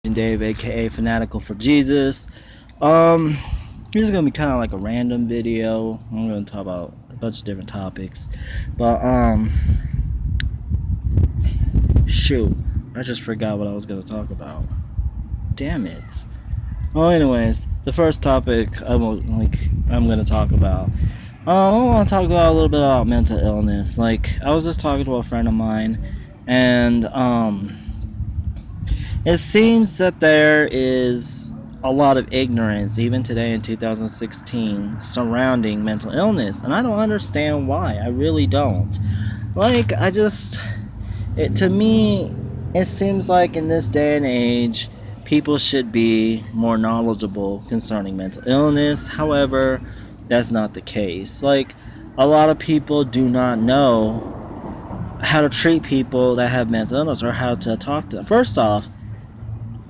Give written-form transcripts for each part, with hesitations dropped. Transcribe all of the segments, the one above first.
Dave, aka Fanatical for Jesus. Um, this is gonna be kind of like a random video. I'm gonna talk about a bunch of different topics, but shoot, I just forgot what I was gonna talk about. Damn it. Well, anyways, the first topic I'm gonna talk about. I want to talk about a little bit about mental illness. Like I was just talking to a friend of mine, and it seems that there is a lot of ignorance, even today in 2016, surrounding mental illness, and I don't understand why. I really don't. Like, to me, it seems like in this day and age, people should be more knowledgeable concerning mental illness. However, that's not the case. Like, a lot of people do not know how to treat people that have mental illness or how to talk to them. First off,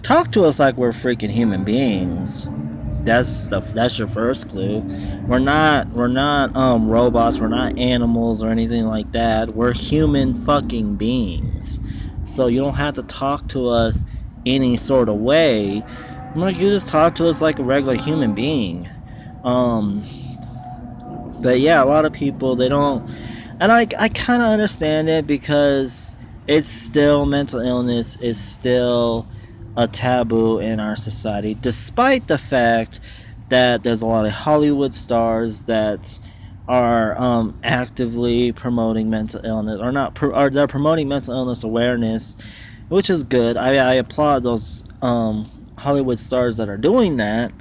talk to us like we're freaking human beings. That's your first clue. We're not robots, we're not animals or anything like that. We're human fucking beings. So you don't have to talk to us any sort of way. Like, you just talk to us like a regular human being. But yeah, a lot of people, they don't, and I kind of understand it, because it's still, mental illness is still a taboo in our society, despite the fact that there's a lot of Hollywood stars that are actively promoting mental illness, or not, or they're promoting mental illness awareness, which is good. I applaud those Hollywood stars that are doing that.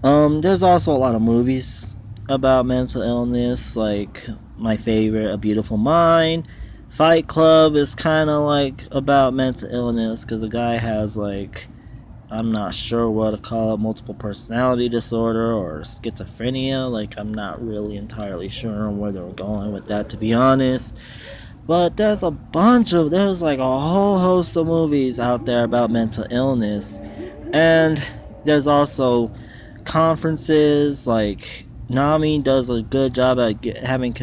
There's also a lot of movies about mental illness, like my favorite, A Beautiful Mind. Fight Club is kind of like about mental illness, because the guy has, like, I'm not sure what to call it, multiple personality disorder or schizophrenia. Like, I'm not really entirely sure where they're going with that, to be honest. But there's like a whole host of movies out there about mental illness. And there's also conferences, like NAMI does a good job at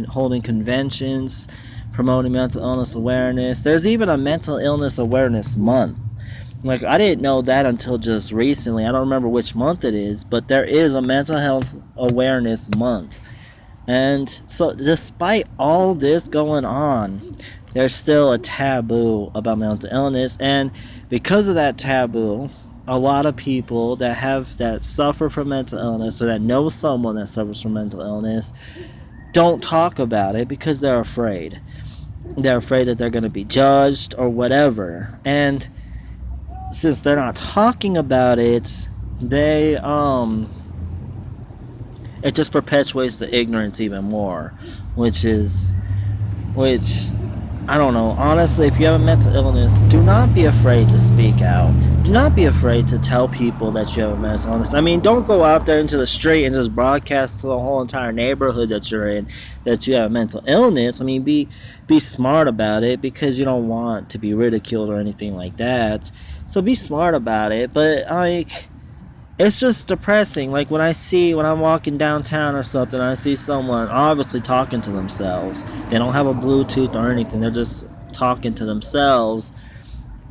holding conventions promoting mental illness awareness. There's even a mental illness awareness month. Like, I didn't know that until just recently. I don't remember which month it is, but there is a mental health awareness month. And so despite all this going on, there's still a taboo about mental illness, and because of that taboo, a lot of people that suffer from mental illness, or that know someone that suffers from mental illness, don't talk about it because they're afraid. They're afraid that they're going to be judged or whatever. And since they're not talking about it, it just perpetuates the ignorance even more, which I don't know. Honestly, if you have a mental illness, do not be afraid to speak out. Do not be afraid to tell people that you have a mental illness. I mean, don't go out there into the street and just broadcast to the whole entire neighborhood that you're in that you have a mental illness. I mean, be smart about it, because you don't want to be ridiculed or anything like that. So be smart about it. But, like, it's just depressing. Like, when I'm walking downtown or something, I see someone obviously talking to themselves. They don't have a Bluetooth or anything. They're just talking to themselves.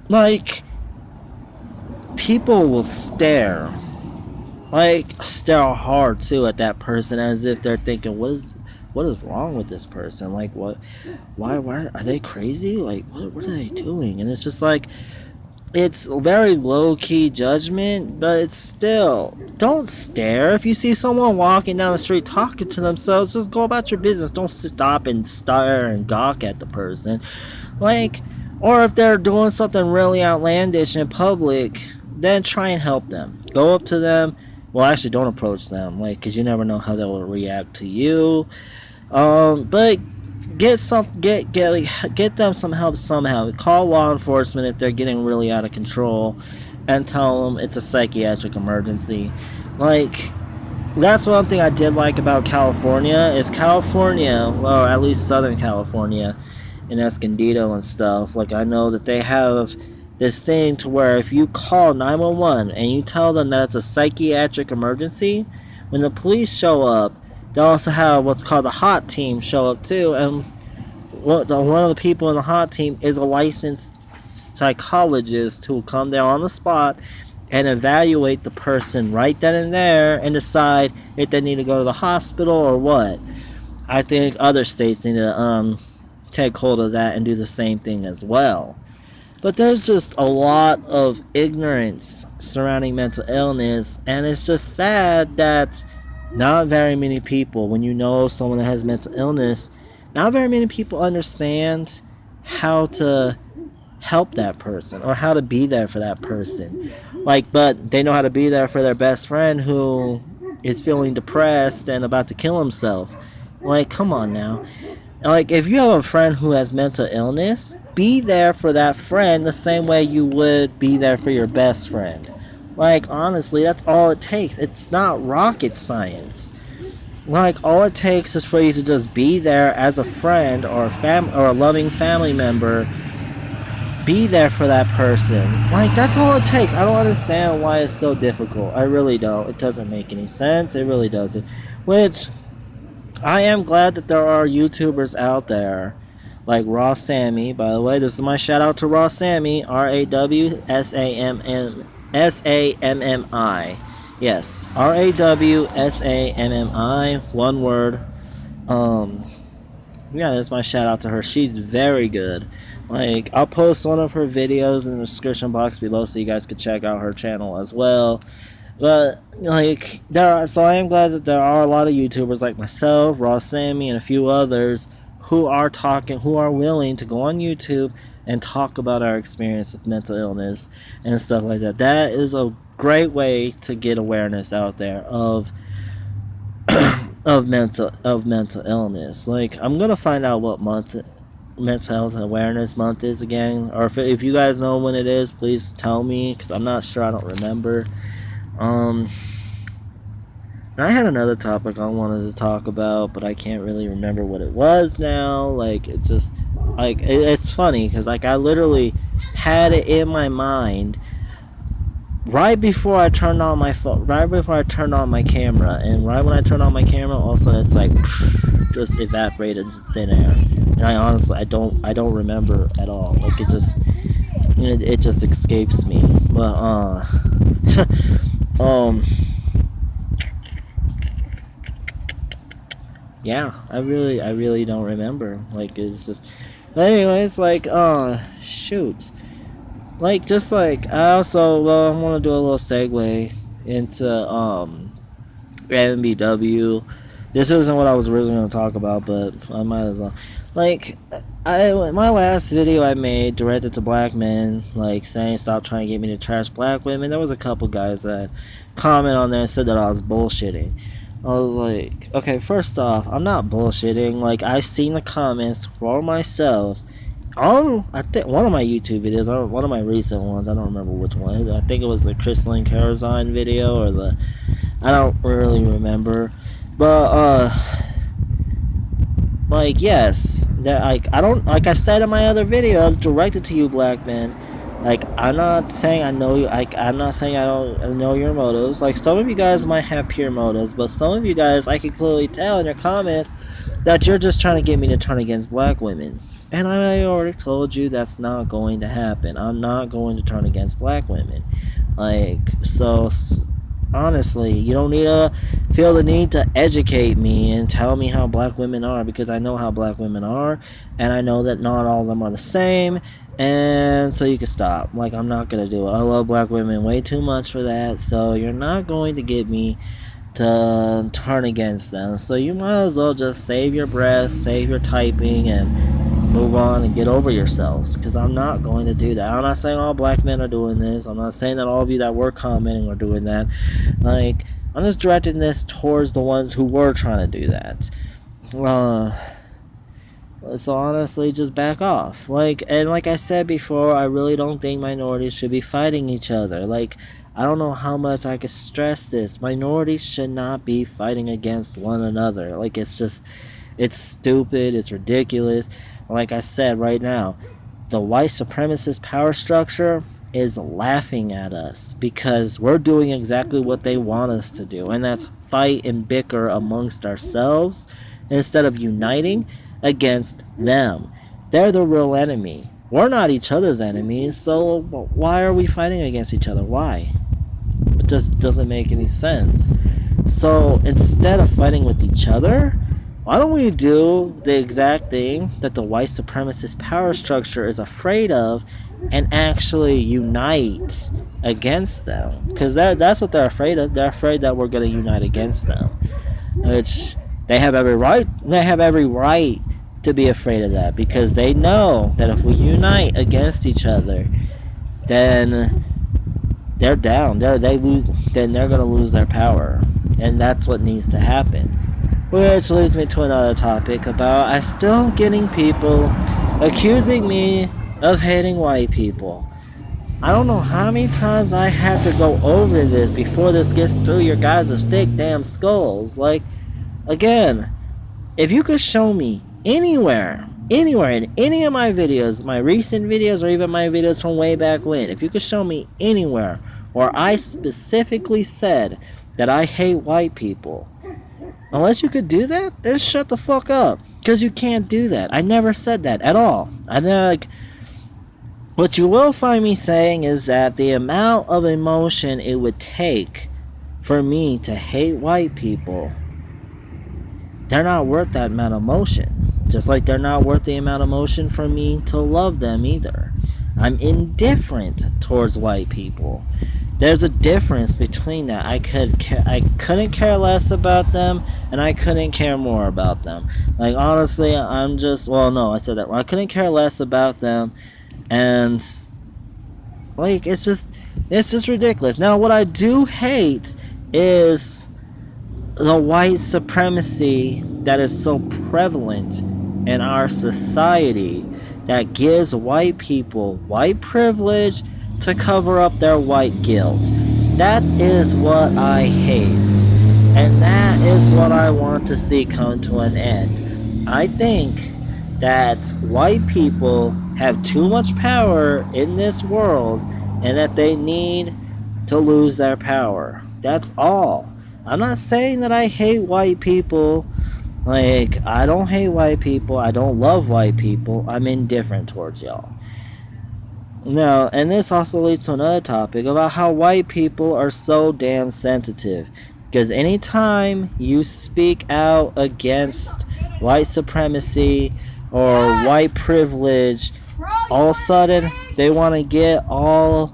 Like, people will stare. Like, stare hard, too, at that person, as if they're thinking, what is wrong with this person? Like, why are they crazy? Like, what are they doing? And it's just like, it's very low-key judgment, but it's still, don't stare. If you see someone walking down the street talking to themselves, just go about your business. Don't stop and stare and gawk at the person. Like, or if they're doing something really outlandish in public, then try and help them. Go up to them. Well, actually, don't approach them, like, because you never know how they will react to you. But get them some help somehow. Call law enforcement if they're getting really out of control, and tell them it's a psychiatric emergency. Like, that's one thing I did like about California, well, at least Southern California, in Escondido and stuff. Like, I know that they have this thing to where if you call 911 and you tell them that it's a psychiatric emergency, when the police show up, they also have what's called a hot team show up too, and one of the people in the hot team is a licensed psychologist who will come there on the spot and evaluate the person right then and there and decide if they need to go to the hospital or what. I think other states need to take hold of that and do the same thing as well. But there's just a lot of ignorance surrounding mental illness, and it's just sad that not very many people, when you know someone that has mental illness, not very many people understand how to help that person or how to be there for that person. Like, but they know how to be there for their best friend who is feeling depressed and about to kill himself. Like, come on now. Like, if you have a friend who has mental illness, be there for that friend the same way you would be there for your best friend. Like, honestly, that's all it takes. It's not rocket science. Like, all it takes is for you to just be there as a friend or a loving family member. Be there for that person. Like, that's all it takes. I don't understand why it's so difficult. I really don't. It doesn't make any sense. It really doesn't. Which, I am glad that there are YouTubers out there like Raw Sammy. By the way, this is my shout out to Raw Sammy. RAWSAMMI. Yes, RAWSAMMI. One word. Yeah, that's my shout out to her. She's very good. Like, I'll post one of her videos in the description box below so you guys could check out her channel as well. But, like, so I am glad that there are a lot of YouTubers like myself, Raw Sammy, and a few others who are willing to go on YouTube and talk about our experience with mental illness and stuff like that. That is a great way to get awareness out there of mental illness. Like, I'm gonna find out what month Mental Health Awareness Month is again, or if you guys know when it is, please tell me, because I'm not sure. I don't remember. And I had another topic I wanted to talk about, but I can't really remember what it was now. Like, it's just, like, it's funny, because, like, I literally had it in my mind right before I turned on my phone, right before I turned on my camera, and right when I turned on my camera, also, it's like, just evaporated into thin air. And I honestly, I don't remember at all. Like, it just escapes me. But, yeah, I really don't remember. Like, it's just, but anyways, like, shoot, like, just like, I want to do a little segue into AMBW. This isn't what I was originally going to talk about, but I might as well. Like, my last video I made directed to black men, like, saying stop trying to get me to trash black women. There was a couple guys that commented on there and said that I was bullshitting. I was like, okay, first off, I'm not bullshitting. Like, I've seen the comments for myself on, I think, one of my YouTube videos, or one of my recent ones. I don't remember which one. I think it was the Crystalline Carazine video, or I don't really remember. But, like, yes, that, like, I don't, like I said in my other video directed to you black men, like, I'm not saying I know you, like, I'm not saying I don't know your motives. Like, some of you guys might have pure motives, but some of you guys, I can clearly tell in your comments that you're just trying to get me to turn against black women. And I already told you that's not going to happen. I'm not going to turn against black women. Like, so, honestly, you don't need to feel the need to educate me and tell me how black women are, because I know how black women are, and I know that not all of them are the same, and so you can stop. Like, I'm not going to do it. I love black women way too much for that, so you're not going to get me to turn against them. So you might as well just save your breath, save your typing, and move on and get over yourselves, because I'm not going to do that. I'm not saying all black men are doing this. I'm not saying that all of you that were commenting are doing that. Like, I'm just directing this towards the ones who were trying to do that. So honestly, just back off. Like, and like I said before, I really don't think minorities should be fighting each other. Like, I don't know how much I could stress this. Minorities should not be fighting against one another. Like, it's just, it's stupid, it's ridiculous. Like I said right now, the white supremacist power structure is laughing at us because we're doing exactly what they want us to do, and that's fight and bicker amongst ourselves instead of uniting against them. They're the real enemy. We're not each other's enemies, so why are we fighting against each other? Why? It just doesn't make any sense. So instead of fighting with each other, why don't we do the exact thing that the white supremacist power structure is afraid of and actually unite against them? Because that's what they're afraid of. They're afraid that we're going to unite against them, which they have every right. They have every right to be afraid of that, because they know that if we unite against each other, then they're down. They lose. Then they're gonna lose their power, and that's what needs to happen. Which leads me to another topic about I'm still getting people accusing me of hating white people. I don't know how many times I have to go over this before this gets through your guys' thick damn skulls. Like, again, if you could show me anywhere in any of my videos, my recent videos, or even my videos from way back when, if you could show me anywhere where I specifically said that I hate white people, unless you could do that, then shut the fuck up, because you can't do that. I never said that at all. I never, like, what you will find me saying is that the amount of emotion it would take for me to hate white people, they're not worth that amount of emotion. Just like they're not worth the amount of emotion for me to love them either. I'm indifferent towards white people. There's a difference between that. I couldn't care less about them, and I couldn't care more about them. Like, honestly, I'm just, well, no, I said that. I couldn't care less about them, and like, it's just ridiculous. Now, what I do hate is the white supremacy that is so prevalent in our society, that gives white people white privilege to cover up their white guilt. That is what I hate, and that is what I want to see come to an end. I think that white people have too much power in this world, and that they need to lose their power. That's all. I'm not saying that I hate white people. Like, I don't hate white people. I don't love white people. I'm indifferent towards y'all. Now, and this also leads to another topic about how white people are so damn sensitive. Because anytime you speak out against white supremacy or white privilege, all of a sudden they want to get all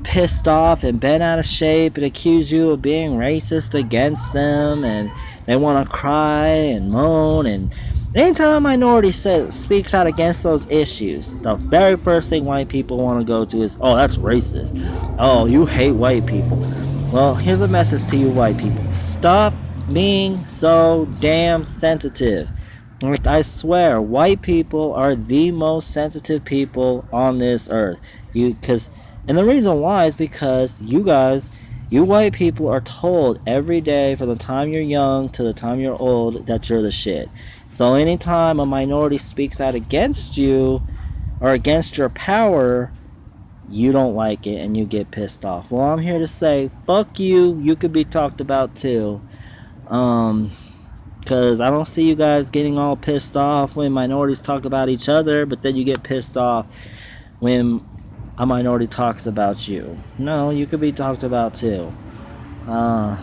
pissed off and bent out of shape and accuse you of being racist against them, and they want to cry and moan. And anytime a minority speaks out against those issues, the very first thing white people want to go to is, oh, that's racist. Oh, you hate white people. Well, here's a message to you white people. Stop being so damn sensitive. Like, I swear, white people are the most sensitive people on this earth. And the reason why is because you white people are told every day from the time you're young to the time you're old that you're the shit. So anytime a minority speaks out against you or against your power, you don't like it and you get pissed off. Well, I'm here to say, fuck you. You could be talked about too. Because I don't see you guys getting all pissed off when minorities talk about each other, but then you get pissed off when a minority talks about you. No, you could be talked about too. As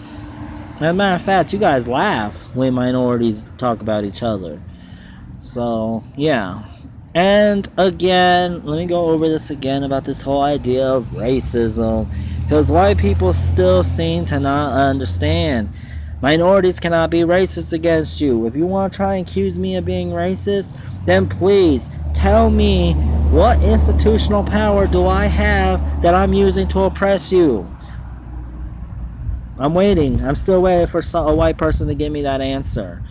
a matter of fact, you guys laugh when minorities talk about each other. So, yeah. And again, let me go over this again about this whole idea of racism. Because white people still seem to not understand. Minorities cannot be racist against you. If you want to try and accuse me of being racist, then please tell me, what institutional power do I have that I'm using to oppress you? I'm waiting. I'm still waiting for a white person to give me that answer.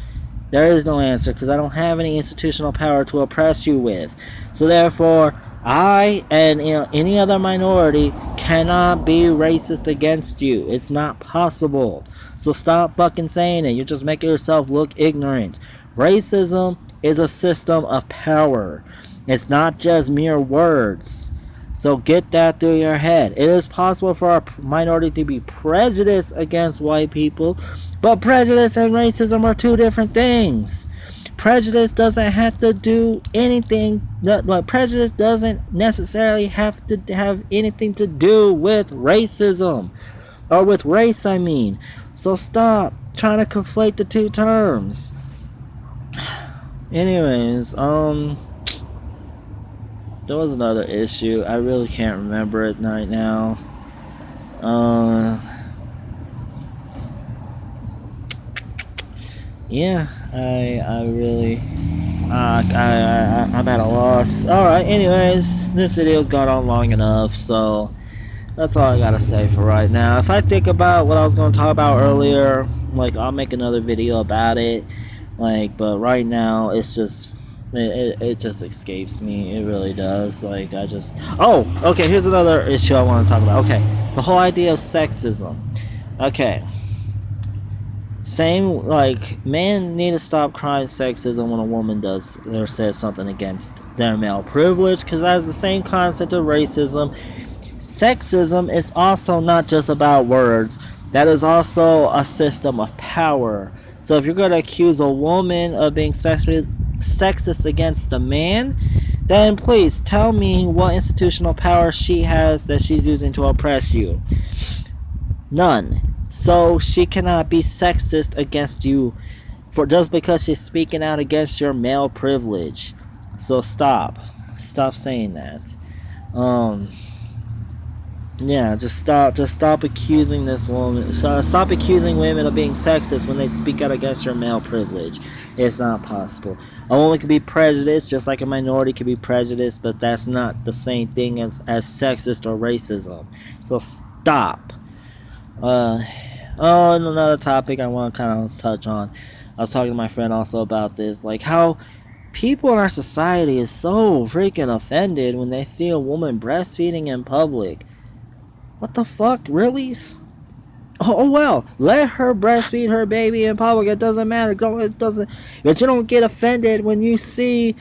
There is no answer, because I don't have any institutional power to oppress you with. So therefore, I and any other minority cannot be racist against you. It's not possible. So stop fucking saying it. You're just making yourself look ignorant. Racism is a system of power. It's not just mere words. So get that through your head. It is possible for a minority to be prejudiced against white people, but prejudice and racism are two different things. Prejudice doesn't have to do anything. Prejudice doesn't necessarily have to have anything to do with racism. Or with race, I mean. So stop trying to conflate the two terms. Anyways, there was another issue. I really can't remember it right now. Uh, yeah, I really, I'm at a loss. Alright, anyways, this video's gone on long enough, so that's all I gotta say for right now. If I think about what I was gonna talk about earlier, like, I'll make another video about it. Like, but right now, it's just, it just escapes me. It really does. Like, I just, oh, okay, here's another issue I want to talk about. Okay, the whole idea of sexism. Okay. Same, like, men need to stop crying sexism when a woman does or says something against their male privilege, because that is the same concept of racism. Sexism is also not just about words. That is also a system of power. So if you're going to accuse a woman of being sexist against a man, then please tell me what institutional power she has that she's using to oppress you. None. So she cannot be sexist against you for just because she's speaking out against your male privilege. So stop saying that. Yeah, just stop accusing this woman. Stop accusing women of being sexist when they speak out against your male privilege. It's not possible. A woman can be prejudiced, just like a minority can be prejudiced, but that's not the same thing as sexist or racism. So stop. And another topic I want to kind of touch on. I was talking to my friend also about this, like how people in our society is so freaking offended when they see a woman breastfeeding in public. What the fuck? Really? Oh well, let her breastfeed her baby in public. It doesn't matter. It doesn't. But you don't get offended when you see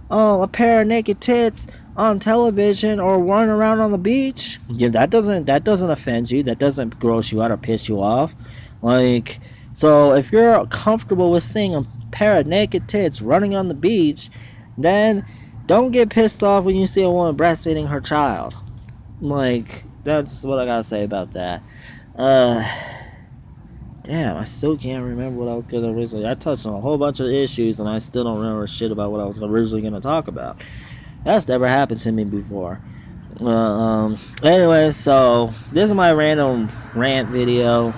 a pair of naked tits on television or running around on the beach. Yeah, that doesn't offend you. That doesn't gross you out or piss you off. Like, so if you're comfortable with seeing a pair of naked tits running on the beach, then don't get pissed off when you see a woman breastfeeding her child. Like, that's what I gotta say about that. Damn, I still can't remember what I was gonna originally. I touched on a whole bunch of issues and I still don't remember shit about what I was originally gonna talk about. That's never happened to me before. Anyway, so this is my random rant video.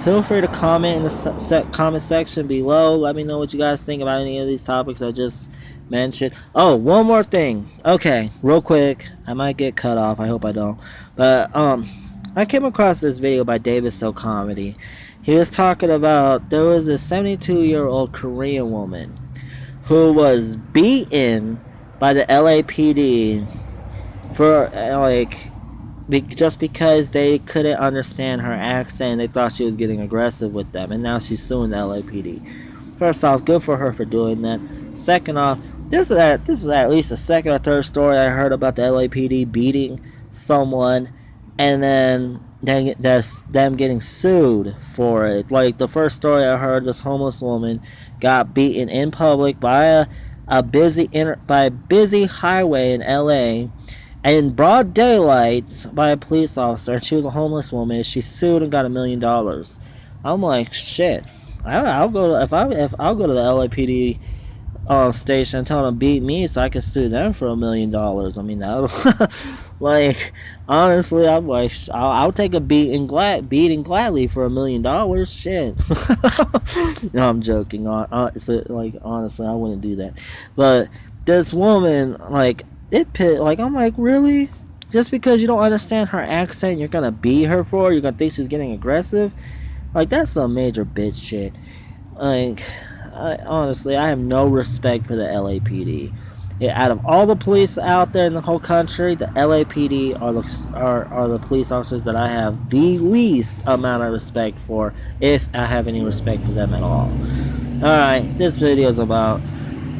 Feel free to comment in the comment section below. Let me know what you guys think about any of these topics I just mentioned. Oh, one more thing. Okay, real quick. I might get cut off. I hope I don't. But I came across this video by David So Comedy. He was talking about there was a 72-year-old Korean woman who was beaten by the LAPD for just because they couldn't understand her accent. They thought she was getting aggressive with them, and now she's suing the LAPD. First off, good for her for doing that. Second off, this is at least the second or third story I heard about the LAPD beating someone, and then that's them getting sued for it. Like, the first story I heard, this homeless woman got beaten in public by a busy highway in LA in broad daylight by a police officer, and she was a homeless woman, and she sued and got $1 million. I'm like, shit. I'll go to the LAPD station and tell them to beat me so I can sue them for $1 million. I mean, that'll like, honestly, I'm like, I'll take a beating gladly for $1 million. Shit. No, I'm joking. Like, honestly, I wouldn't do that. But this woman, like, I'm like, really? Just because you don't understand her accent, you're gonna beat her for it? You're gonna think she's getting aggressive? Like, that's some major bitch shit. Like, honestly, I have no respect for the LAPD. Yeah, out of all the police out there in the whole country, the LAPD are the police officers that I have the least amount of respect for, if I have any respect for them at all. Alright, this video is about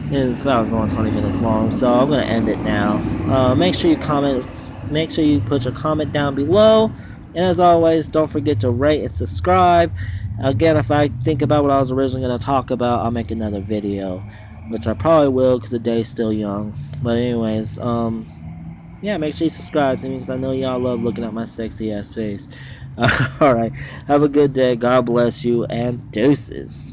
going 20 minutes long, so I'm gonna end it now. Make sure you put your comment down below, and as always, don't forget to rate and subscribe. Again, if I think about what I was originally going to talk about, I'll make another video, which I probably will because the day's still young. But anyways, yeah, make sure you subscribe to me because I know y'all love looking at my sexy ass face. All right, have a good day. God bless you and deuces.